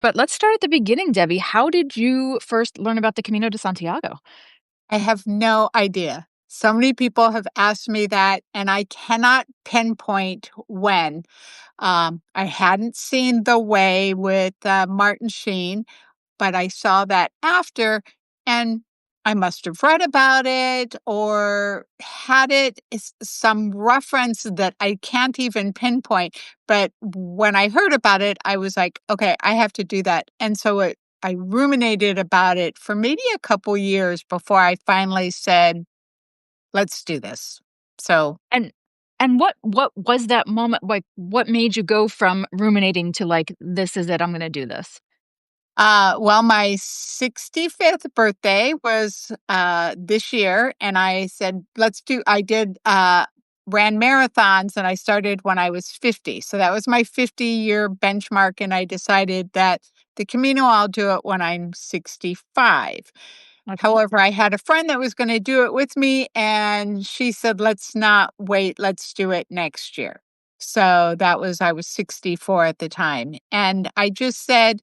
But let's start at the beginning, Debbie. How did you first learn about the Camino de Santiago? I have no idea. So many people have asked me that, and I cannot pinpoint when. I hadn't seen The Way with Martin Sheen, but I saw that after, and I must have read about it or had it some reference that I can't even pinpoint. But when I heard about it, I was like, okay, I have to do that. And so I ruminated about it for maybe a couple years before I finally said, let's do this. So And what was that moment? Like, what made you go from ruminating to like, this is it, I'm gonna do this? Well, my 65th birthday was this year, and I said, I did ran marathons, and I started when I was 50. So that was my 50-year benchmark, and I decided that the Camino, I'll do it when I'm 65. Okay. However, I had a friend that was going to do it with me, and she said, let's not wait, let's do it next year. So I was 64 at the time. And I just said,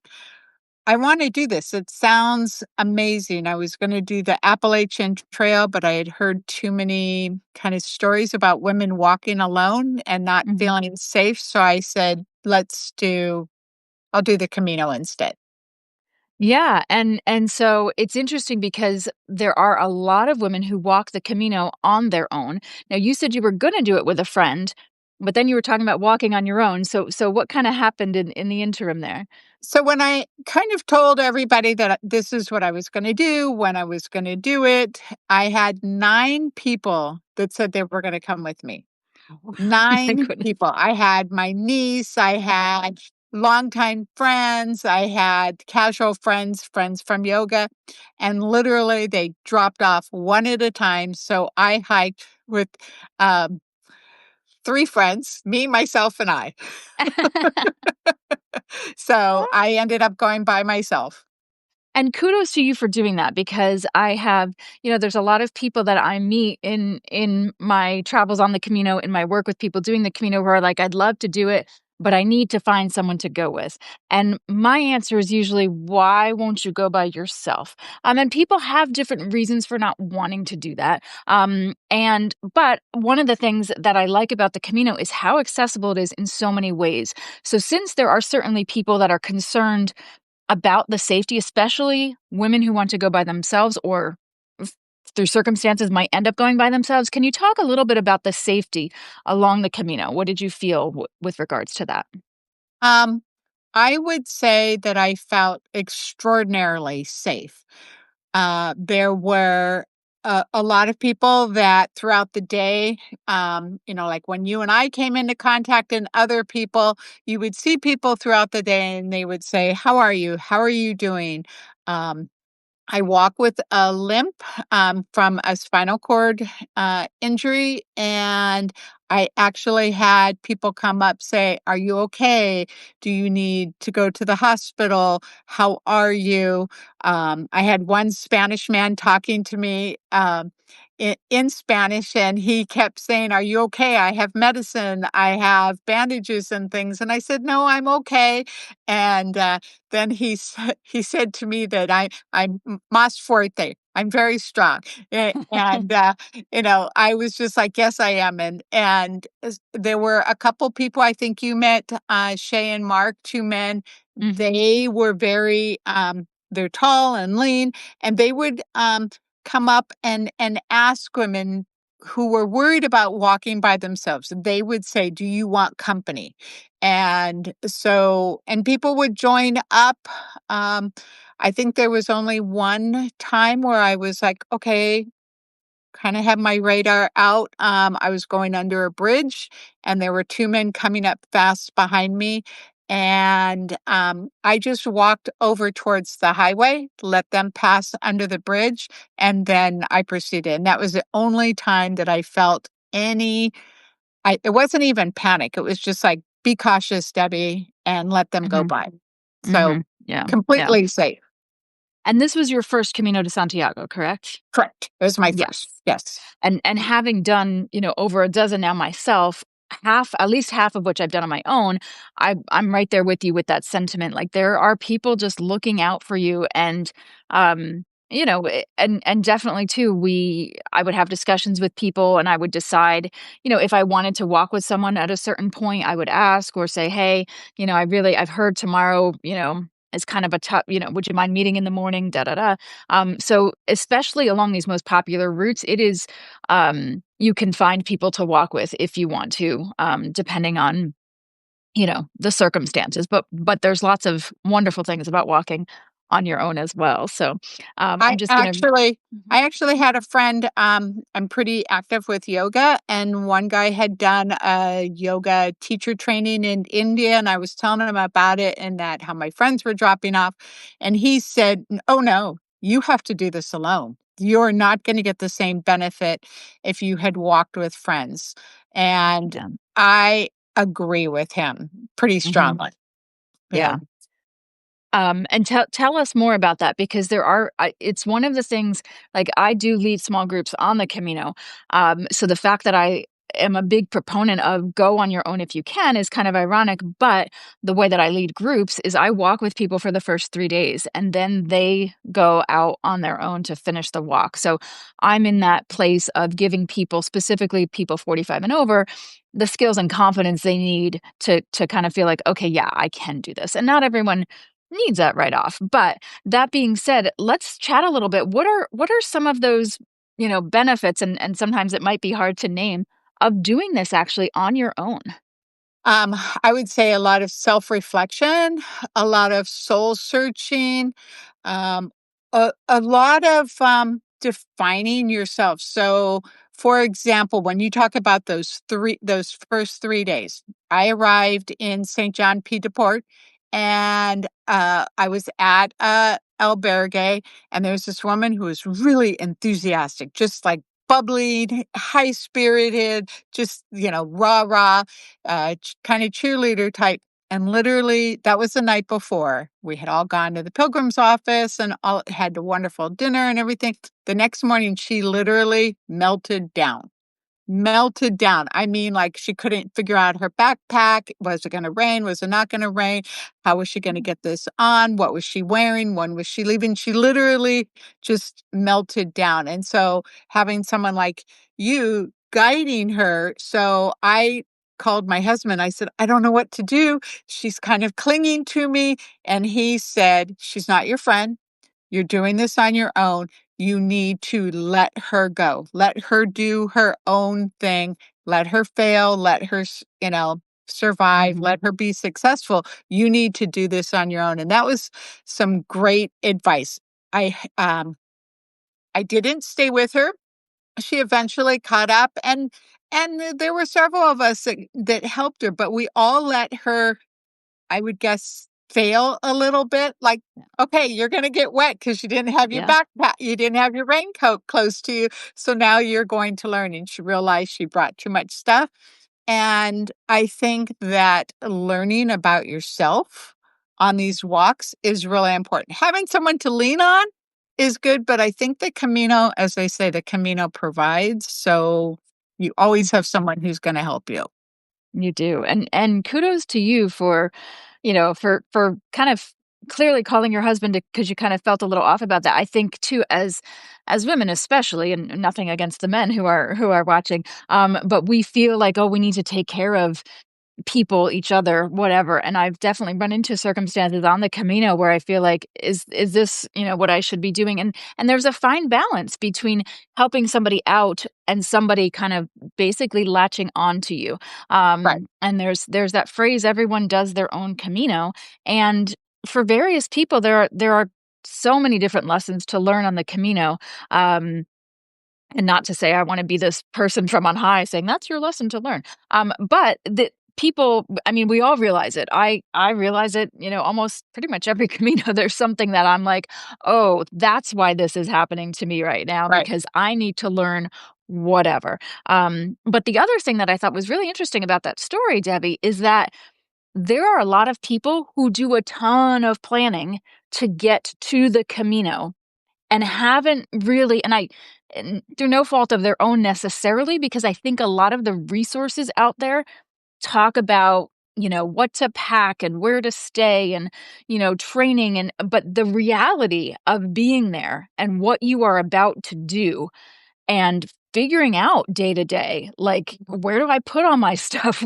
I want to do this. It sounds amazing. I was going to do the Appalachian Trail, but I had heard too many kind of stories about women walking alone and not Mhm. feeling safe. So I said, I'll do the Camino instead. Yeah, and so it's interesting because there are a lot of women who walk the Camino on their own. Now, you said you were gonna do it with a friend, but then you were talking about walking on your own. So what kinda happened in the interim there? So when I kind of told everybody that this is what I was going to do, when I was going to do it, I had 9 people that said they were going to come with me. My 9 goodness. people. I had my niece, I had longtime friends, I had casual friends, friends from yoga, and literally they dropped off one at a time. So I hiked with um, 3 friends, me, myself, and I. So I ended up going by myself. And kudos to you for doing that because I have, there's a lot of people that I meet in my travels on the Camino, in my work with people doing the Camino who are like, I'd love to do it, but I need to find someone to go with. And my answer is usually, why won't you go by yourself? And people have different reasons for not wanting to do that. But one of the things that I like about the Camino is how accessible it is in so many ways. So since there are certainly people that are concerned about the safety, especially women who want to go by themselves or through circumstances might end up going by themselves. Can you talk a little bit about the safety along the Camino? What did you feel with regards to that? Um, I would say that I felt extraordinarily safe. There were a lot of people that throughout the day, like when you and I came into contact and other people, you would see people throughout the day and they would say, how are you? How are you doing? Um, I walk with a limp from a spinal cord injury, and I actually had people come up say, "Are you okay? Do you need to go to the hospital? How are you?" I had one Spanish man talking to me in Spanish, and he kept saying, "Are you okay? I have medicine. I have bandages and things." And I said, "No, I'm okay." And then he said to me that I'm más fuerte. I'm very strong. And I was just like, yes, I am. And there were a couple people I think you met, Shay and Mark, 2 men. Mhm. They were very they're tall and lean, and they would come up and ask women who were worried about walking by themselves. They would say, "Do you want company?" And people would join up. Um, I think there was only one time where I was like, okay, kind of have my radar out. I was going under a bridge, and there were 2 men coming up fast behind me. And I just walked over towards the highway, let them pass under the bridge, and then I proceeded. And that was the only time that I felt it wasn't even panic. It was just like, be cautious, Debbie, and let them go Mhm. by. So Mhm. Yeah. Yeah. completely safe. And this was your first Camino de Santiago, correct? Correct. It was my Yes. first. Yes. And having done, over a dozen now myself, at least half of which I've done on my own, I'm right there with you with that sentiment. Like there are people just looking out for you, and and definitely too, I would have discussions with people, and I would decide, if I wanted to walk with someone at a certain point, I would ask or say, hey, I've heard tomorrow, is kind of a tough, would you mind meeting in the morning? Da da da. So especially along these most popular routes, it is you can find people to walk with if you want to, depending on, the circumstances. But there's lots of wonderful things about walking on your own as well. So I'm I just gonna actually Mhm. I actually had a friend, I'm pretty active with yoga, and one guy had done a yoga teacher training in India, and I was telling him about it and that how my friends were dropping off, and he said, "Oh, no, you have to do this alone. You're not gonna get the same benefit if you had walked with friends." And Yeah. I agree with him pretty Mhm. strongly. Yeah. Yeah. And tell us more about that, because it's one of the things, like I do lead small groups on the Camino. So the fact that I am a big proponent of go on your own if you can is kind of ironic, but the way that I lead groups is I walk with people for the first 3 days, and then they go out on their own to finish the walk. So I'm in that place of giving people, specifically people 45 and over, the skills and confidence they need to kind of feel like, okay, yeah, I can do this. And not everyone needs that right off. But that being said, let's chat a little bit. What are some of those, benefits, and sometimes it might be hard to name, of doing this actually on your own? Um, I would say a lot of self-reflection, a lot of soul searching, a lot of defining yourself. So, for example, when you talk about those first 3 days, I arrived in St. John Pied de Port, and I was at a albergue, and there was this woman who was really enthusiastic, just like bubbly, high spirited, just rah rah, kind of cheerleader type. And literally, that was the night before. We had all gone to the pilgrim's office and all had a wonderful dinner and everything. The next morning, she literally melted down. I mean, like, she couldn't figure out her backpack. Was it gonna rain? Was it not gonna rain? How was she gonna get this on? What was she wearing? When was she leaving? She literally just melted down. And so having someone like you guiding her, so I called my husband. I said, "I don't know what to do. She's kind of clinging to me." And he said, "She's not your friend. You're doing this on your own. You need to let her go. Let her do her own thing. Let her fail. Let her, survive. Mhm. Let her be successful. You need to do this on your own." And that was some great advice. I didn't stay with her. She eventually caught up, and there were several of us that helped her, but we all let her, I would guess, fail a little bit. Like, okay, you're going to get wet because you didn't have your Yeah. backpack, you didn't have your raincoat close to you. So now you're going to learn. And she realized she brought too much stuff. And I think that learning about yourself on these walks is really important. Having someone to lean on is good, but I think the Camino, as they say, the Camino provides. So you always have someone who's going to help you. You do. And kudos to you for, for kind of clearly calling your husband, because you kind of felt a little off about that. I think too, as women especially, and nothing against the men who are watching, but we feel like, oh, we need to take care of people, each other, whatever. And I've definitely run into circumstances on the Camino where I feel like, is this, what I should be doing? And there's a fine balance between helping somebody out and somebody kind of basically latching on to you. Right. And there's that phrase, everyone does their own Camino. And for various people, there are so many different lessons to learn on the Camino. And not to say I wanna be this person from on high saying, "That's your lesson to learn." But the people, I mean, we all realize it. I realize it, almost pretty much every Camino, there's something that I'm like, "Oh, that's why this is happening to me right now, Right. because I need to learn whatever." But the other thing that I thought was really interesting about that story, Debbie, is that there are a lot of people who do a ton of planning to get to the Camino and haven't really, and and through no fault of their own necessarily, because I think a lot of the resources out there talk about, what to pack and where to stay and, training but the reality of being there and what you are about to do and figuring out day to day, like, where do I put all my stuff?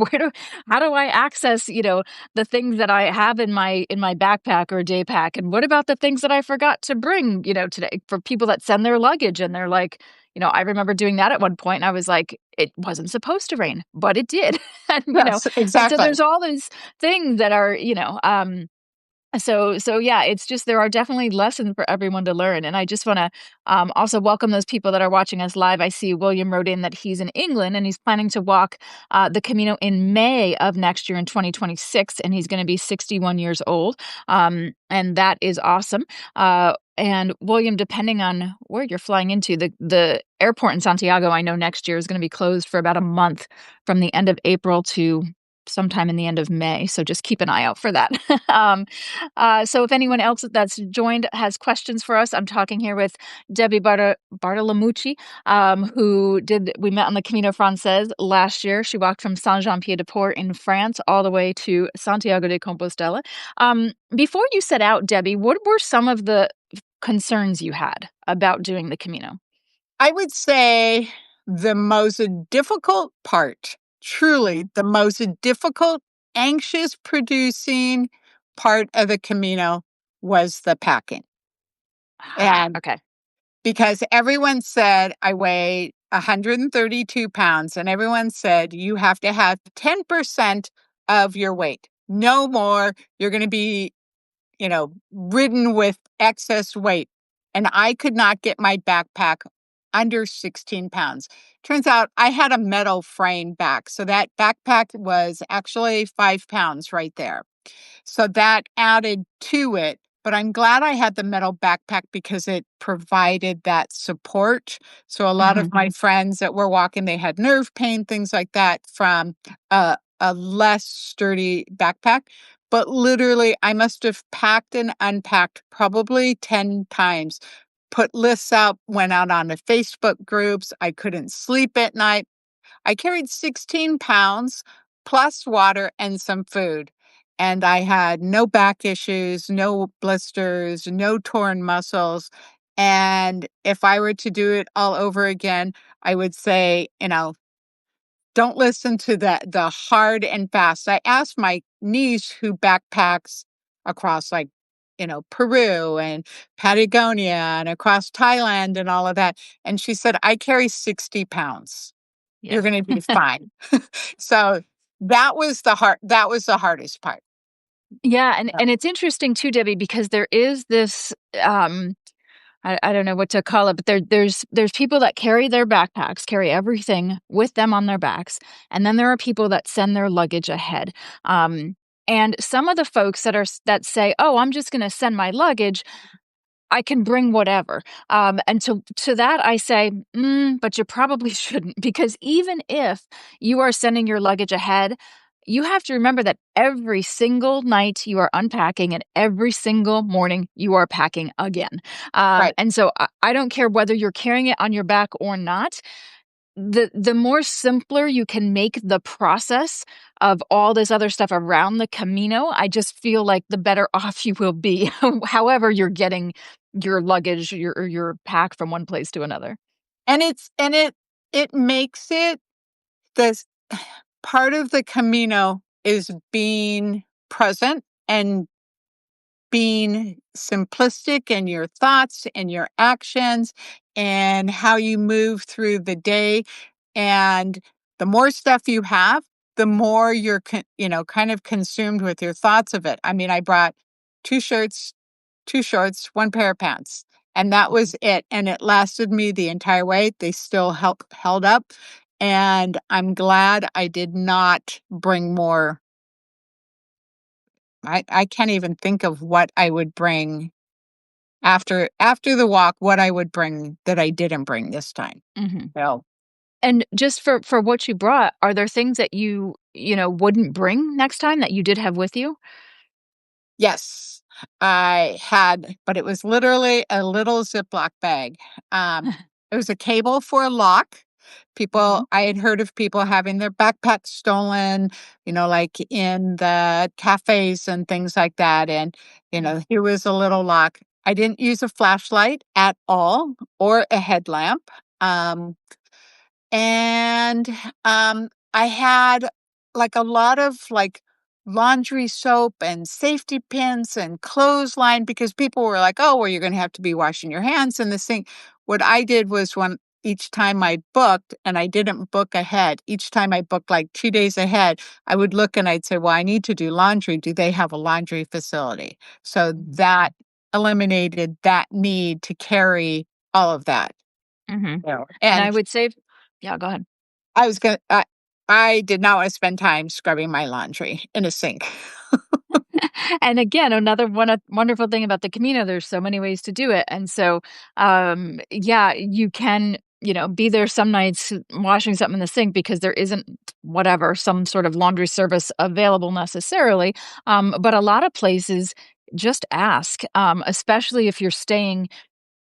How do I access, the things that I have in my backpack or day pack? And what about the things that I forgot to bring, today, for people that send their luggage and they're like, I remember doing that at one point and I was like, it wasn't supposed to rain, but it did. And, Yes, and so exactly. there's all these things that are, so yeah, it's just there are definitely lessons for everyone to learn, and I just wanna, also welcome those people that are watching us live. I see William wrote in that he's in England, and he's planning to walk, the Camino in May of next year in 2026, and he's gonna be 61 years old, and that is awesome. And William, depending on where you're flying into, the airport in Santiago, I know next year is gonna be closed for about a month from the end of April to sometime in the end of May, so just keep an eye out for that. Um, so if anyone else that's joined has questions for us, I'm talking here with Debbie Bartolomucci, we met on the Camino Francés last year. She walked from Saint-Jean-Pied-de-Port in France all the way to Santiago de Compostela. Before you set out, Debbie, what were some of the concerns you had about doing the Camino? I would say the most difficult part, truly Mhm. the most difficult, anxious producing part of the Camino was the packing. Ah, And okay. because everyone said I weigh 132 pounds, and everyone said you have to have 10% of your weight, no more. You're going to be ridden with excess weight. And I could not get my backpack under 16 pounds. Turns out I had a metal frame back. So that backpack was actually 5 pounds right there. So that added to it. But I'm glad I had the metal backpack because it provided that support. So a lot of Mhm. my friends that were walking, they had nerve pain, things like that from a less sturdy backpack. But literally, I must have packed and unpacked probably 10 times, put lists out, went out on the Facebook groups. I couldn't sleep at night. I carried 16 pounds plus water and some food. And I had no back issues, no blisters, no torn muscles. And if I were to do it all over again, I would say, don't listen to the hard and fast. I asked my niece who backpacks across Peru and Patagonia and across Thailand and all of that. And she said, I carry 60 pounds. Yeah. You're gonna be fine. So that was the hardest part. Yeah, and Yeah. and it's interesting too, Debbie, because there is this, I don't know what to call it, but there's people that carry their backpacks, carry everything with them on their backs, and then there are people that send their luggage ahead. And some of the folks that say, "Oh, I'm just gonna send my luggage," I can bring whatever. And to that, I say, but you probably shouldn't, because even if you are sending your luggage ahead, you have to remember that every single night you are unpacking and every single morning you are packing again. Right. And so I don't care whether you're carrying it on your back or not. The more simpler you can make the process of all this other stuff around the Camino, I just feel like the better off you will be, however you're getting your luggage, your pack from one place to another. And it makes it this part of the Camino is being present and being simplistic in your thoughts and your actions and how you move through the day. And the more stuff you have, the more you're, kind of consumed with your thoughts of it. I mean, I brought two shirts, two shorts, one pair of pants, and that was it. And it lasted me the entire way. They still held up. And I'm glad I did not bring more. I can't even think of what I would bring after the walk, what I would bring that I didn't bring this time. Mhm. So, And just for what you brought, are there things that you wouldn't bring next time that you did have with you? yes, I had, but it was literally a little Ziploc bag. Um, it was a cable for a lock. Mhm. I had heard of people having their backpacks stolen, like in the cafes and things like that. And, Mm. here was a little lock. I didn't use a flashlight at all or a headlamp. Um, and, I had, like, a lot of, like, laundry soap and safety pins and clothesline because people were like, "Oh, well, you're gonna have to be washing your hands in the sink." What I did was when each time I booked, and I didn't book ahead, each time I booked, like, 2 days ahead, I would look and I'd say, "Well, I need to do laundry. Do they have a laundry facility?" So Mhm. that eliminated that need to carry all of that. Mhm. And I And would say yeah, go ahead. I was gonna I did not wanna spend time scrubbing my laundry in a sink. And again, another wonderful thing about the Camino, there's so many ways to do it. And so, yeah, you can, be there some nights washing something in the sink because there isn't whatever, some sort of laundry service available necessarily. But a lot of places just ask, especially if you're staying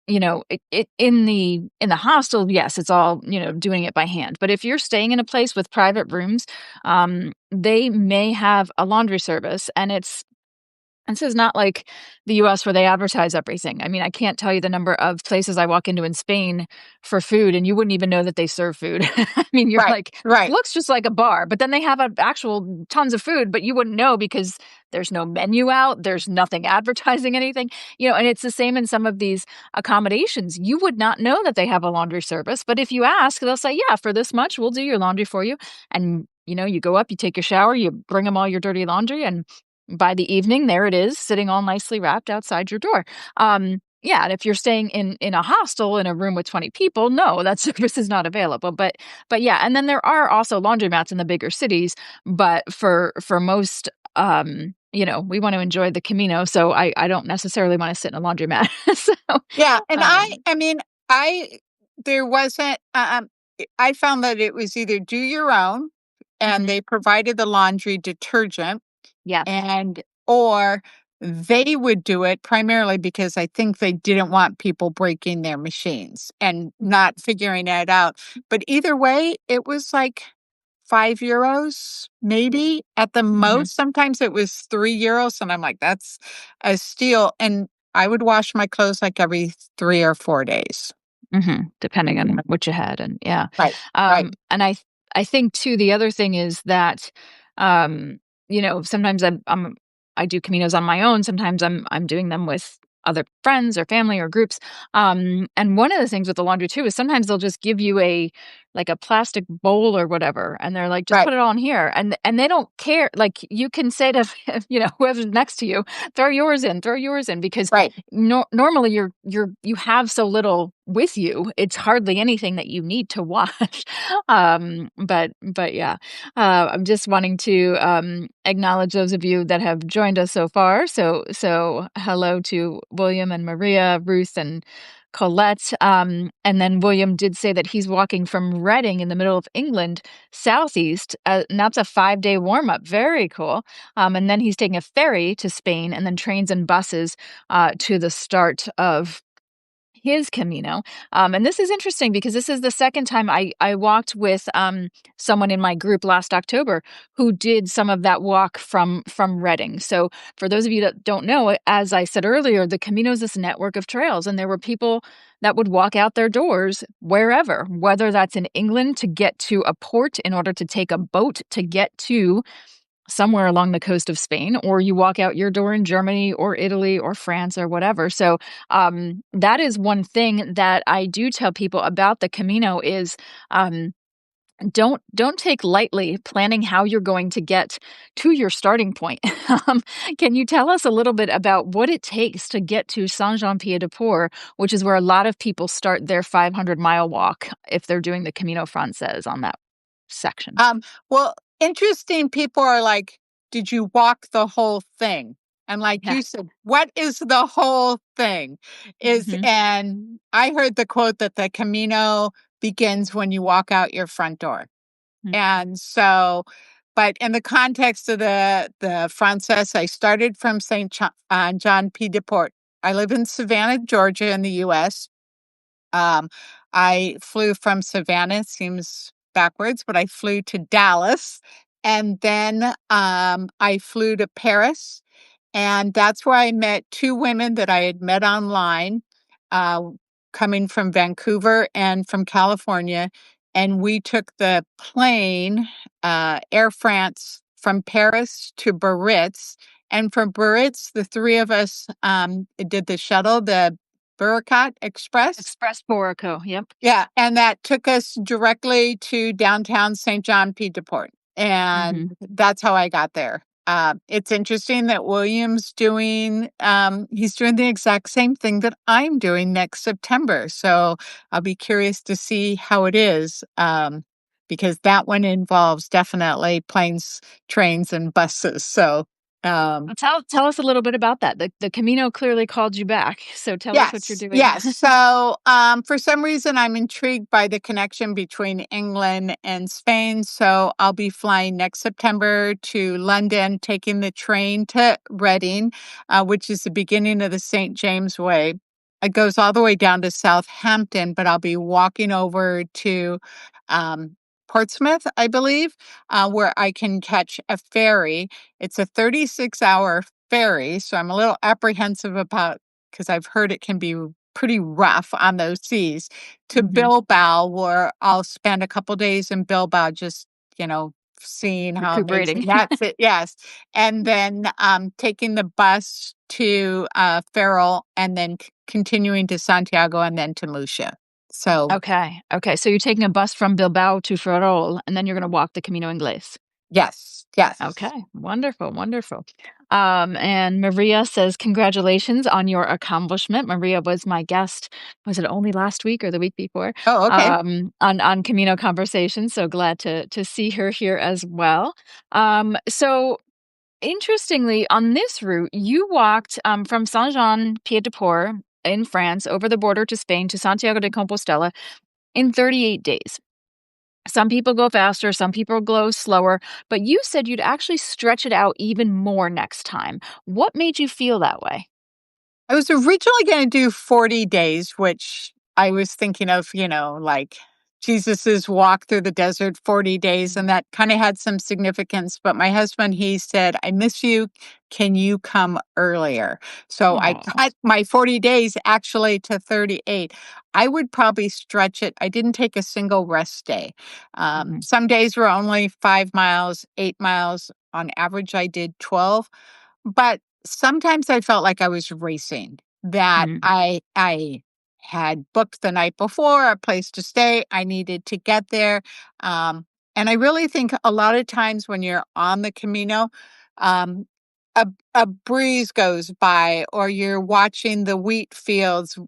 in the hostel, yes, it's all, doing it by hand. But if you're staying in a place with private rooms, they may have a laundry service, and this is not like the US where they advertise everything. I mean, I can't tell you the number of places I walk into in Spain for food, and you wouldn't even know that they serve food. I mean, you're Right, like, right, looks just like a bar, but then they have a actual tons of food, but you wouldn't know because there's no menu out, there's nothing advertising anything, and it's the same in some of these accommodations. You would not know that they have a laundry service, but if you ask, they'll say, "Yeah, for this much, we'll do your laundry for you." And you go up, you take your shower, you bring them all your dirty laundry, and by the evening, there it is, sitting all nicely wrapped outside your door. Yeah, and if you're staying in a hostel in a room with 20 people, no, that service is not available. But yeah, and then there are also laundromats in the bigger cities, but for most we want to enjoy the Camino, so I don't necessarily want to sit in a laundromat. So yeah, and um I mean, I there wasn't, I found that it was either do your own, and mhm, they provided the laundry detergent, yes. and or they would do it primarily because I think they didn't want people breaking their machines and not figuring it out. But either way, it was like €5 maybe at the Mhm. most. Sometimes it was €3, and I'm like, "That's a steal," and I would wash my clothes, like, every 3 or 4 days. Mhm, depending on Yeah. what you had, and yeah. Right, right, And I think too, the other thing is that, um, sometimes I do Caminos on my own, sometimes I'm doing them with other friends or family or groups, and one of the things with the laundry too is sometimes they'll just give you a plastic bowl or whatever, and they're like, "Just right, put it on here," and they don't care, like, you can say to, whoever's next to you, throw yours in," because right. normally you have so little with you, it's hardly anything that you need to wash. But yeah, I'm just wanting to acknowledge those of you that have joined us so far. So hello to William and Maria, Ruth and Colette. And then William did say that he's walking from Reading in the middle of England southeast, and that's a 5-day warm up. Very cool. And then he's taking a ferry to Spain, and then trains and buses to the start of his Camino. And this is interesting because this is the second time I walked with someone in my group last October who did some of that walk from Reading. So for those of you that don't know, as I said earlier, the Camino is this network of trails, and there were people that would walk out their doors wherever, whether that's in England to get to a port in order to take a boat to get to somewhere along the coast of Spain, or you walk out your door in Germany or Italy or France or whatever. So that is one thing that I do tell people about the Camino is um, don't take lightly planning how you're going to get to your starting point. um, can you tell us a little bit about what it takes to get to Saint-Jean-Pied-de-Port, which is where a lot of people start their 500-mile walk if they're doing the Camino Francés on that section? Um, well, interesting people are like, "Did you walk the whole thing?" And like Yeah. you said, what is the whole thing? Hmm. And I heard the quote that the Camino begins when you walk out your front door. And so, but in the context of the Frances, I started from John P. DePort. I live in Savannah, Georgia, in the U.S. I flew from Savannah, seems backwards, but I flew to Dallas, and then, I flew to Paris, and that's where I met 2 women that I had met online, uh, coming from Vancouver and from California, and we took the plane, Air France from Paris to Biarritz, and from Biarritz, the 3 of us, did the shuttle, the Burkat Express. Express Borico, yep. Yeah, and that took us directly to downtown Saint John Pied de Port, Mhm. and that's how I got there. It's interesting that William's doing, he's doing the exact same thing that I'm doing next September, so I'll be curious to see how it is, because that one involves definitely planes, trains, and buses, so, um Tell us a little bit about that. The Camino clearly called you back, so tell us what you're Yes, doing. yes. So, for some reason, I'm intrigued by the connection between England and Spain. So, I'll be flying next September to London, taking the train to Reading, which is the beginning of the St. James Way. It goes all the way down to Southampton, but I'll be walking over to um, Portsmouth, I believe, where I can catch a ferry. It's a 36-hour ferry. So, I'm a little apprehensive about because I've heard it can be pretty rough on those seas, to Mhm. Bilbao, where I'll spend a couple days in Bilbao just, seeing how Recuperating. amazing that's it. Yes. And then taking the bus to Ferrol and then continuing to Santiago and then to Lucia. So, Okay, okay, so you're taking a bus from Bilbao to Ferrol, and then you're gonna walk the Camino Inglés. yes, yes. Okay, wonderful, wonderful. And Maria says, congratulations on your accomplishment. Maria was my guest, was it only last week or the week before? Oh, okay. On Camino Conversations. So glad to see her here as well. So interestingly, on this route, you walked from Saint Jean Pied de Port in France over the border to Spain to Santiago de Compostela in 38 days. Some people go faster, some people go slower, but you said you'd actually stretch it out even more next time. What made you feel that way? I was originally gonna do 40 days, which I was thinking of, like Jesus's walk through the desert 40 days, and Mhm. that kinda had some significance, but my husband, he said, "I miss you. Can you come earlier?" So I Aw. cut my 40 days actually to 38. I would probably stretch it. I didn't take a single rest day. Mhm, Some days were only 5 miles, 8 miles. On average, I did 12. But sometimes I felt like I was racing, that mhm, I had booked the night before a place to stay, I needed to get there, and I really think a lot of times when you're on the Camino, um, a breeze goes by or you're watching the wheat fields,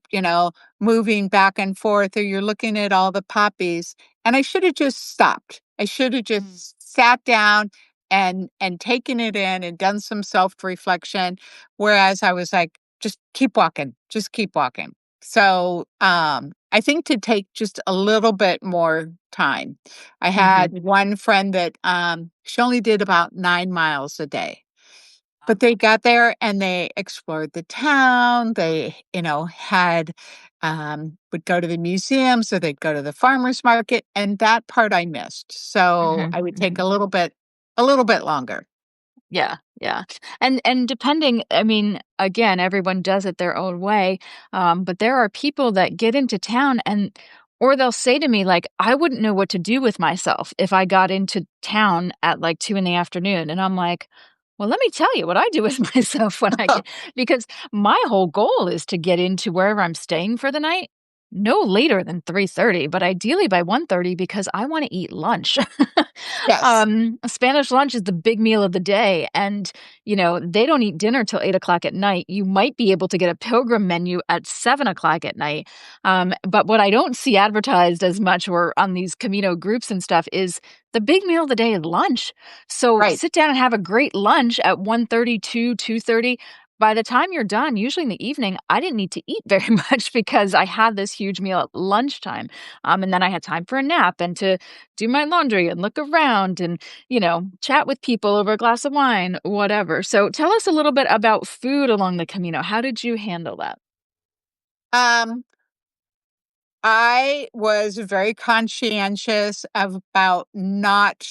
moving back and forth, or you're looking at all the poppies, and I should have just stopped. I should have mm, just sat down and taken it in and done some self-reflection, whereas I was like, "Just keep walking, just keep walking." So, I think to take just a little bit more time. I mhm. had one friend that, she only did about 9 miles a day, but they got there and they explored the town, they, had, would go to the museums, or they'd go to the farmer's market, and that part I missed. So, Mhm, I would take mhm. a little bit longer. Yeah, yeah. And depending, I mean, again, everyone does it their own way. But there are people that get into town and or they'll say to me, like, I wouldn't know what to do with myself if I got into town at like 2 in the afternoon. And I'm like, well, let me tell you what I do with myself when I get because my whole goal is to get into wherever I'm staying for the night no later than 3:30, but ideally by 1:30 because I want to eat lunch. Yes, Spanish lunch is the big meal of the day, and, they don't eat dinner till 8 o'clock at night. You might be able to get a pilgrim menu at 7 o'clock at night, but what I don't see advertised as much or on these Camino groups and stuff is the big meal of the day is lunch. So right, sit down and have a great lunch at 1:30, 2:30. By the time you're done, usually in the evening, I didn't need to eat very much because I had this huge meal at lunchtime. And then I had time for a nap and to do my laundry and look around and, chat with people over a glass of wine, whatever. So tell us a little bit about food along the Camino. How did you handle that? um I was very conscientious about not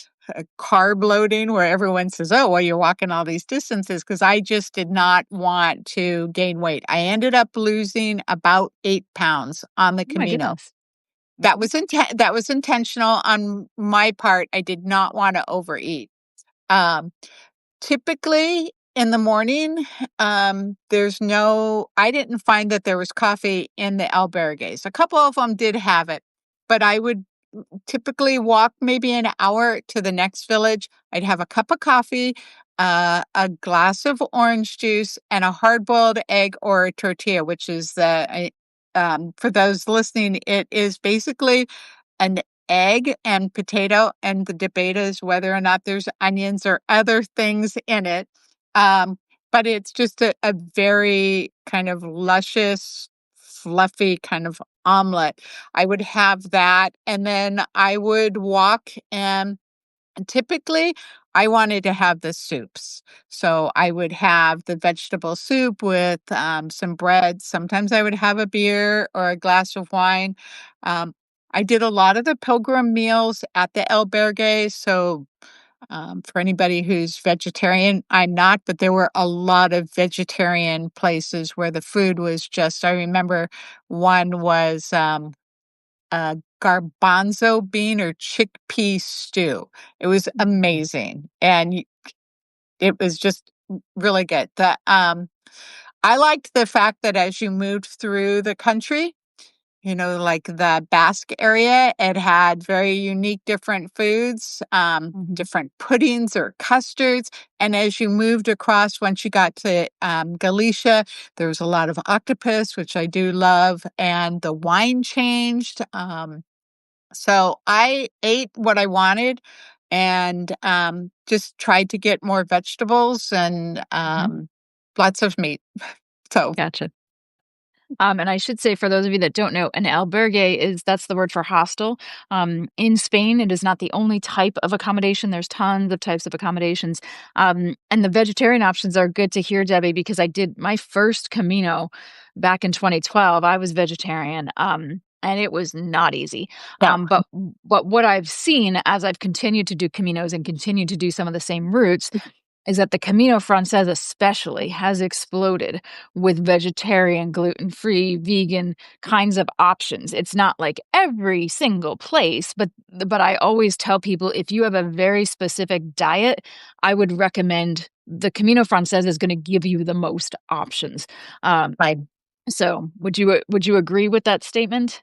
carb loading, where everyone says, "Oh, well, you're walking all these distances," because I just did not want to gain weight. I ended up losing about 8 pounds on the Oh my Camino. goodness. That was intentional on my part. I did not want to overeat. Um, Typically in the morning, there's no I didn't find that there was coffee in the albergues. A couple of them did have it, but I would typically walk maybe an hour to the next village. I'd have a cup of coffee, a glass of orange juice, and a hard-boiled egg or a tortilla, which is for those listening, it is basically an egg and potato, and the debate is whether or not there's onions or other things in it. Um, but it's just a very kind of luscious, fluffy kind of omelet. I would have that, and then I would walk, and typically I wanted to have the soups. So I would have the vegetable soup with some bread. Sometimes I would have a beer or a glass of wine. Um, I did a lot of the pilgrim meals at the albergue. So for anybody who's vegetarian, I'm not, but there were a lot of vegetarian places where the food was just, I remember one was a garbanzo bean or chickpea stew. It was amazing, and it was just really good. I liked the fact that as you moved through the country, like the Basque area, it had very unique different foods, Mhm. different puddings or custards. And as you moved across, once you got to Galicia, there was a lot of octopus, which I do love, and the wine changed. So I ate what I wanted and just tried to get more vegetables and Mhm. lots of meat. So, Gotcha. And I should say, for those of you that don't know, an albergue that's the word for hostel. In Spain, it is not the only type of accommodation. There's tons of types of accommodations. And the vegetarian options are good to hear, Debbie, because I did my first Camino back in 2012. I was vegetarian. And it was not easy. no, But what I've seen as I've continued to do Caminos and continued to do some of the same routes is that the Camino Francés especially has exploded with vegetarian, gluten-free, vegan kinds of options. It's not like every single place, but I always tell people if you have a very specific diet, I would recommend the Camino Francés is gonna give you the most options. Um, my so would you agree with that statement?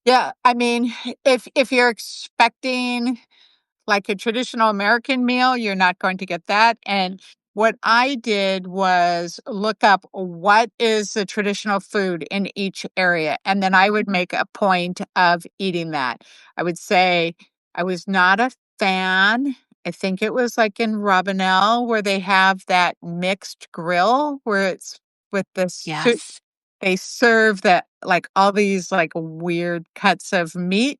yeah, I mean, if you're expecting like a traditional American meal, you're not going to get that. And what I did was look up what is the traditional food in each area. And then I would make a point of eating that. I would say I was not a fan. I think it was like in Rabanel where they have that mixed grill where it's with the soup. Yes. They serve that like all these like weird cuts of meat,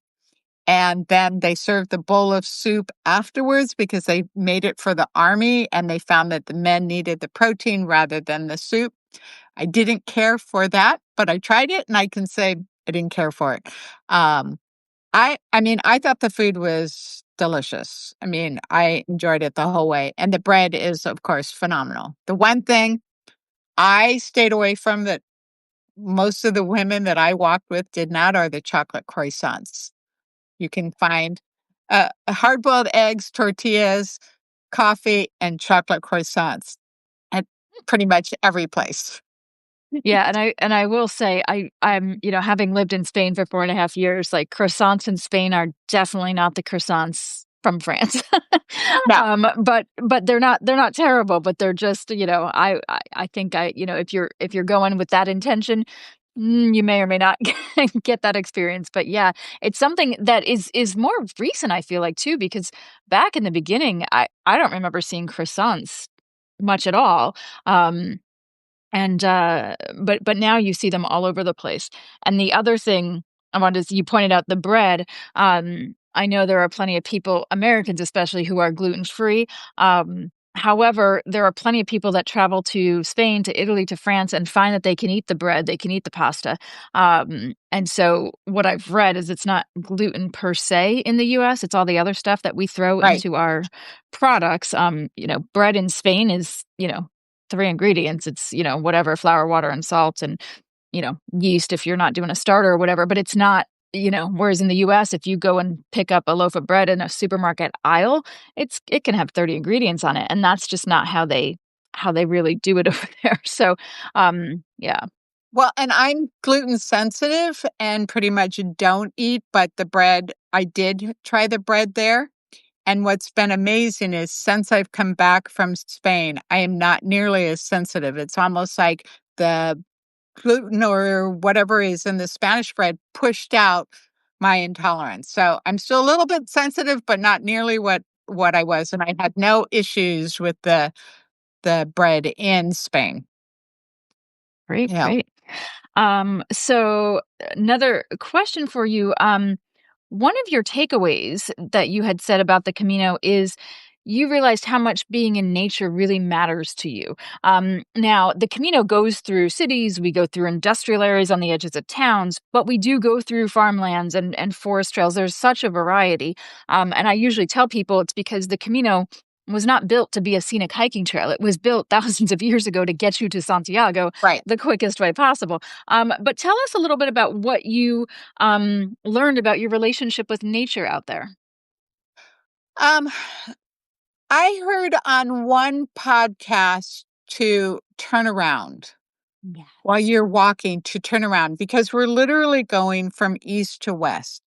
and then they served the bowl of soup afterwards because they made it for the army and they found that the men needed the protein rather than the soup. I didn't care for that, but I tried it and I can say I didn't care for it. Um, I mean, I thought the food was delicious. I mean, I enjoyed it the whole way. And the bread is, of course, phenomenal. The one thing I stayed away from that most of the women that I walked with did not are the chocolate croissants. You can find hard-boiled eggs, tortillas, coffee, and chocolate croissants at pretty much every place. Yeah, and I will say I'm, having lived in Spain for 4.5 years, like, croissants in Spain are definitely not the croissants from France. No, But they're not terrible, but they're just, I think if you're going with that intention, you may or may not get that experience. But yeah, it's something that is more recent, I feel like, too, because back in the beginning, I don't remember seeing croissants much at all. Um but now you see them all over the place. And the other thing I wanted to you pointed out the bread. I know there are plenty of people, Americans especially, who are gluten-free. However, there are plenty of people that travel to Spain, to Italy, to France, and find that they can eat the bread, they can eat the pasta. And so what I've read is it's not gluten per se in the US, it's all the other stuff that we throw Right. into our products. Bread in Spain is, three ingredients. It's, whatever, flour, water, and salt, and yeast if you're not doing a starter or whatever, but it's not, whereas in the US, if you go and pick up a loaf of bread in a supermarket aisle, it can have 30 ingredients on it. And that's just not how they really do it over there. So yeah. Well, and I'm gluten sensitive and pretty much don't eat, but the bread, I did try the bread there. And what's been amazing is since I've come back from Spain, I am not nearly as sensitive. It's almost like the gluten or whatever is in the Spanish bread pushed out my intolerance. So I'm still a little bit sensitive, but not nearly what I was. And I had no issues with the bread in Spain. Great, Yeah. great. So another question for you. One of your takeaways that you had said about the Camino is you realized how much being in nature really matters to you. Now, the Camino goes through cities, we go through industrial areas on the edges of towns, but we do go through farmlands and forest trails. There's such a variety. And I usually tell people it's because the Camino was not built to be a scenic hiking trail. It was built thousands of years ago to get you to Santiago Right. the quickest way possible. But tell us a little bit about what you learned about your relationship with nature out there. Um, I heard on one podcast to turn around while Yes. you're walking, to turn around because we're literally going from east to west.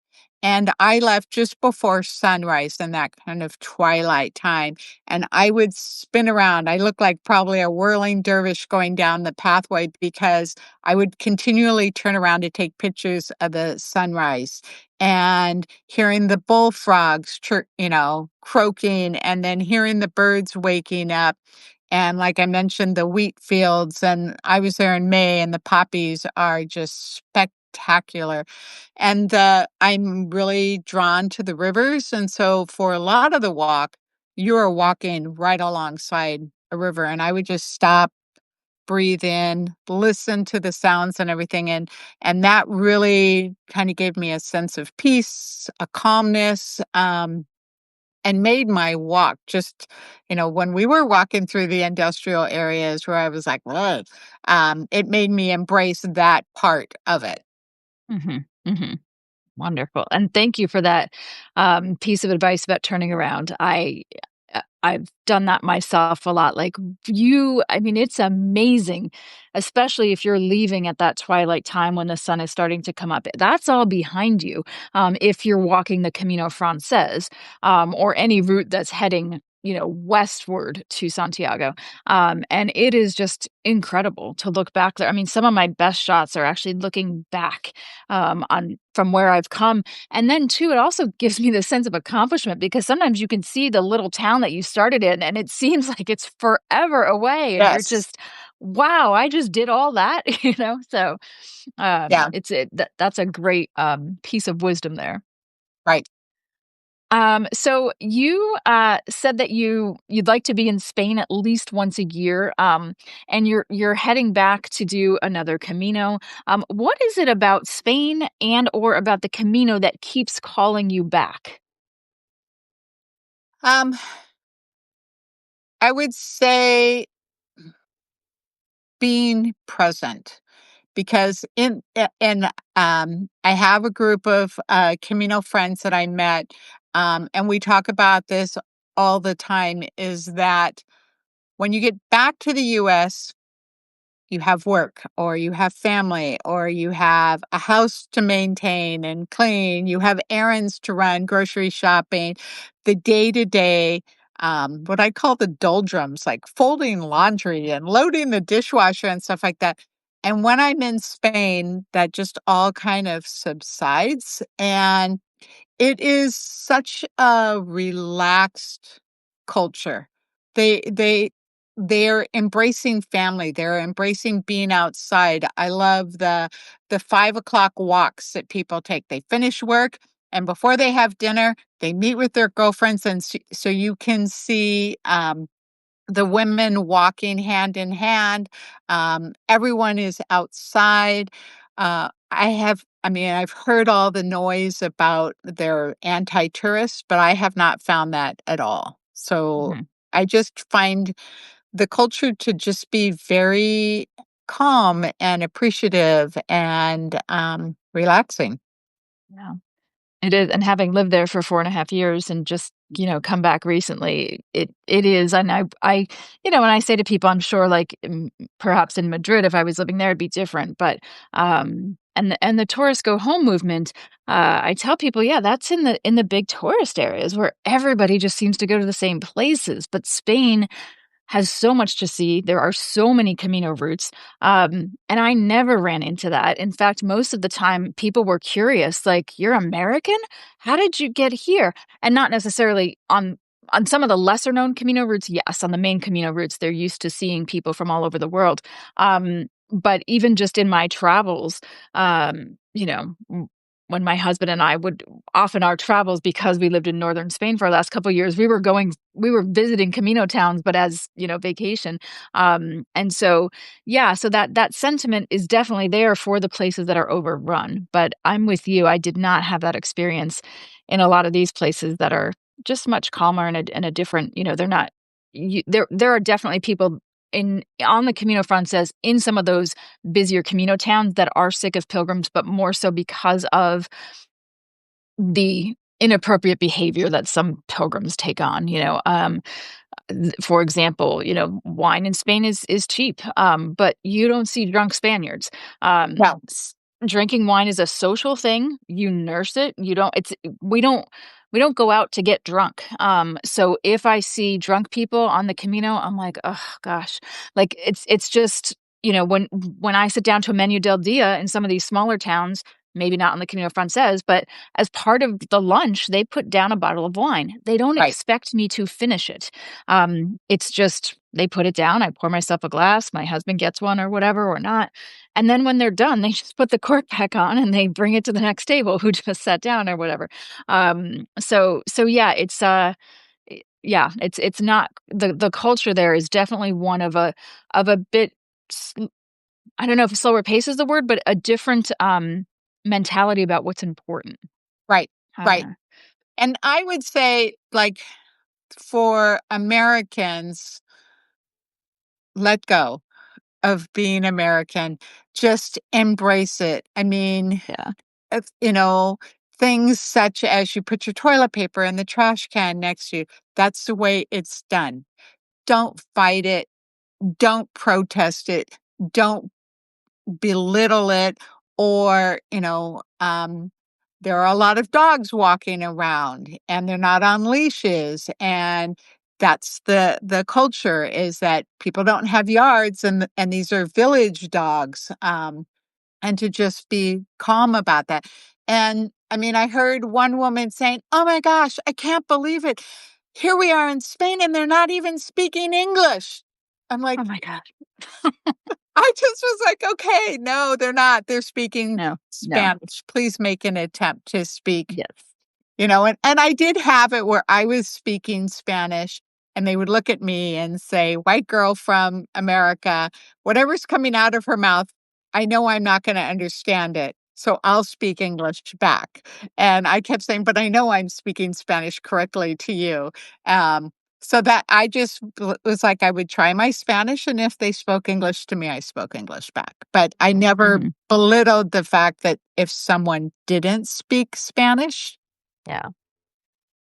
And I left just before sunrise in that kind of twilight time. And I would spin around. I looked like probably a whirling dervish going down the pathway because I would continually turn around to take pictures of the sunrise and hearing the bullfrogs, croaking, and then hearing the birds waking up. And like I mentioned, the wheat fields, and I was there in May, and the poppies are just spectacular. And I'm really drawn to the rivers. And so for a lot of the walk, you are walking right alongside a river. And I would just stop, breathe in, listen to the sounds and everything. And that really kind of gave me a sense of peace, a calmness. And made my walk just, when we were walking through the industrial areas where I was like, whoa, it made me embrace that part of it. Hmm. Hmm. Wonderful, and thank you for that, piece of advice about turning around. I've done that myself a lot, like, I mean, it's amazing, especially if you're leaving at that twilight time when the sun is starting to come up. That's all behind you, if you're walking the Camino Francés, or any route that's heading, westward to Santiago, and it is just incredible to look back there. I mean, some of my best shots are actually looking back, on from where I've come. And then too, it also gives me the sense of accomplishment because sometimes you can see the little town that you started in and it seems like it's forever away and you're Yes. just, wow, I just did all that, So Yeah. that's a great piece of wisdom there. Right. So you said that you'd like to be in Spain at least once a year, and you're heading back to do another Camino. What is it about Spain and or about the Camino that keeps calling you back? Um, I would say being present because I have a group of Camino friends that I met, and we talk about this all the time. Is that when you get back to the U.S., you have work or you have family or you have a house to maintain and clean, you have errands to run, grocery shopping, the day to day, what I call the doldrums, like folding laundry and loading the dishwasher and stuff like that. And when I'm in Spain, that just all kind of subsides. And it is such a relaxed culture. They they're embracing family. They're embracing being outside. I love the 5 o'clock walks that people take. They finish work and before they have dinner, they meet with their girlfriends, and so you can see the women walking hand in hand. Everyone is outside. I mean, I've heard all the noise about their anti-tourists, but I have not found that at all. So Mhm. I just find the culture to just be very calm and appreciative and relaxing. Yeah. It is, and having lived there for 4.5 years and just, come back recently, it is, and when I say to people, I'm sure, like, perhaps in Madrid, if I was living there, it'd be different, but, and the tourists go home movement, I tell people, yeah, that's in the big tourist areas where everybody just seems to go to the same places, but Spain has so much to see. There are so many Camino routes. And I never ran into that. In fact, most of the time people were curious, like, you're American? How did you get here? And not necessarily on some of the lesser known Camino routes, yes. On the main Camino routes, they're used to seeing people from all over the world. But even just in my travels, when my husband and I would often our travels because we lived in northern Spain for the last couple of years, we were visiting Camino towns, but as, vacation. And so, yeah, so that sentiment is definitely there for the places that are overrun. But I'm with you. I did not have that experience in a lot of these places that are just much calmer and a different, they're not there are definitely people in on the Camino Francés in some of those busier Camino towns that are sick of pilgrims, but more so because of the inappropriate behavior that some pilgrims take on, for example, wine in Spain is cheap, but you don't see drunk Spaniards. No, Drinking wine is a social thing. You nurse it. You don't. It's we don't go out to get drunk. So if I see drunk people on the Camino, I'm like, oh gosh, like it's just when I sit down to a menu del dia in some of these smaller towns. Maybe not on the Camino Frances, but as part of the lunch, they put down a bottle of wine. They don't right. expect me to finish it. It's just they put it down. I pour myself a glass. My husband gets one or whatever, or not. And then when they're done, they just put the cork back on and they bring it to the next table who just sat down or whatever. So yeah, it's not the culture there is definitely one of a bit. I don't know if slower pace is the word, but a different mentality about what's important. Right, right. Uh, And I would say, like, for Americans, let go of being American. Just embrace it. I mean, yeah. if, things such as you put your toilet paper in the trash can next to you, that's the way it's done. Don't fight it. Don't protest it. Don't belittle it or, there are a lot of dogs walking around and they're not on leashes and that's the culture is that people don't have yards and these are village dogs and to just be calm about that. And I mean, I heard one woman saying, "Oh my gosh, I can't believe it. Here we are in Spain and they're not even speaking English." I'm like, Oh my gosh. I just was like, "Okay, no, they're not. They're speaking No. No. Spanish. Please make an attempt to speak." Yes. And I did have it where I was speaking Spanish and they would look at me and say, "White girl from America, whatever's coming out of her mouth, I know I'm not gonna understand it, so I'll speak English back." And I kept saying, "But I know I'm speaking Spanish correctly to you." Um, so that I just was like, I would try my Spanish, and if they spoke English to me, I spoke English back. But I never Mhm. belittled the fact that if someone didn't speak Spanish, Yeah.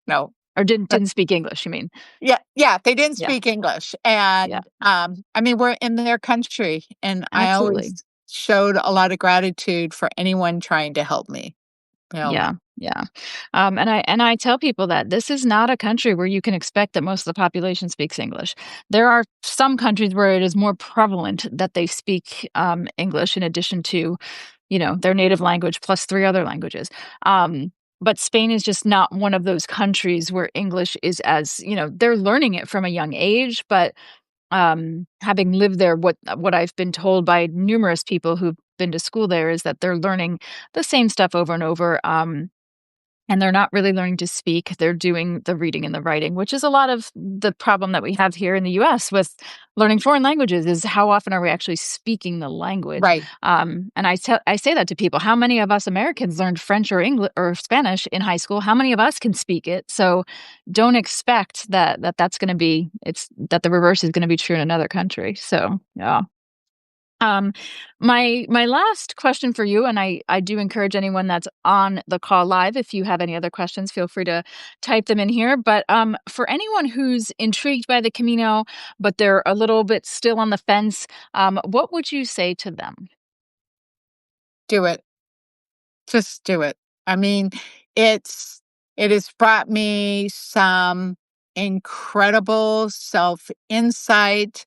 no. Or didn't But didn't speak English, you mean? yeah, yeah, they didn't Yeah. speak English, Yeah. and, I mean, we're in their country, and I always Absolutely. showed a lot of gratitude for anyone trying to help me, you know? Yeah, yeah. And I tell people that this is not a country where you can expect that most of the population speaks English. There are some countries where it is more prevalent that they speak English in addition to, their native language plus three other languages. But Spain is just not one of those countries where English is as, they're learning it from a young age, but having lived there, what I've been told by numerous people who've been to school there is that they're learning the same stuff over and over. and they're not really learning to speak. They're doing the reading and the writing, which is a lot of the problem that we have here in the US with learning foreign languages is how often are we actually speaking the language? Right. And I say that to people. How many of us Americans learned French or English or Spanish in high school? How many of us can speak it? So don't expect that's going to be it's that the reverse is going to be true in another country. So yeah. Um, my last question for you, and I do encourage anyone that's on the call live, if you have any other questions, feel free to type them in here. But for anyone who's intrigued by the Camino, but they're a little bit still on the fence, what would you say to them? Do it. Just do it. I mean, it's it has brought me some incredible self-insight.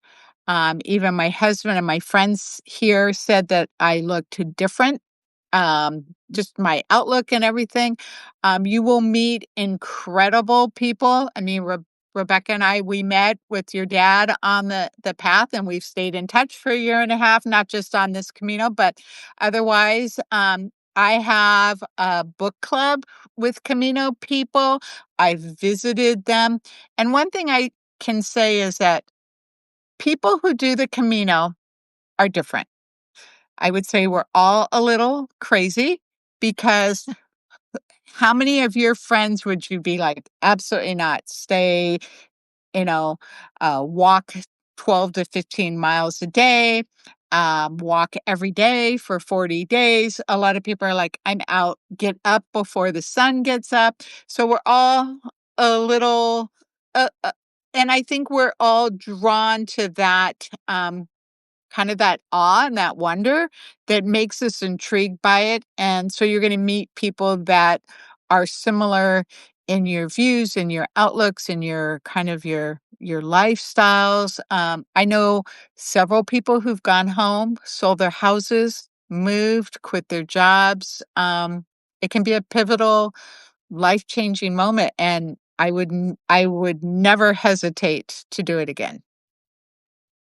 Even my husband and my friends here said that I looked different, just my outlook and everything. You will meet incredible people. I mean, Rebecca and I, we met with your dad on the path, and we've stayed in touch for a year and a half, not just on this Camino, but otherwise. I have a book club with Camino people. I've visited them. And one thing I can say is that people who do the Camino are different. I would say we're all a little crazy because how many of your friends would you be like, absolutely not, stay, you know, walk 12 to 15 miles a day, walk every day for 40 days. A lot of people are like, I'm out, get up before the sun gets up. So we're all a little, and I think we're all drawn to that. Kind of that awe and that wonder that makes us intrigued by it. And so you're going to meet people that are similar in your views, in your outlooks, in your kind of your lifestyles. I know several people who've gone home, sold their houses, moved, quit their jobs. It can be a pivotal, life-changing moment, and I would never hesitate to do it again.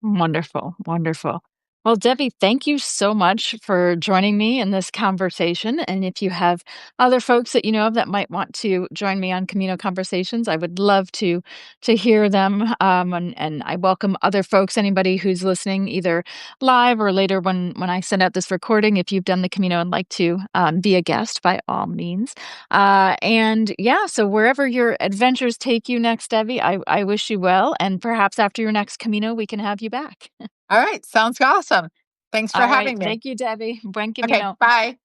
Wonderful, wonderful. Well, Debbie, thank you so much for joining me in this conversation. And if you have other folks that you know of that might want to join me on Camino Conversations, I would love to hear them. And I welcome other folks, anybody who's listening, either live or later when I send out this recording. If you've done the Camino and like to be a guest, by all means. And yeah, so wherever your adventures take you next, Debbie, I wish you well. And perhaps after your next Camino, we can have you back. All right, sounds awesome. Thanks for All right. having me. Thank you, Debbie. Buen Okay, camino. bye.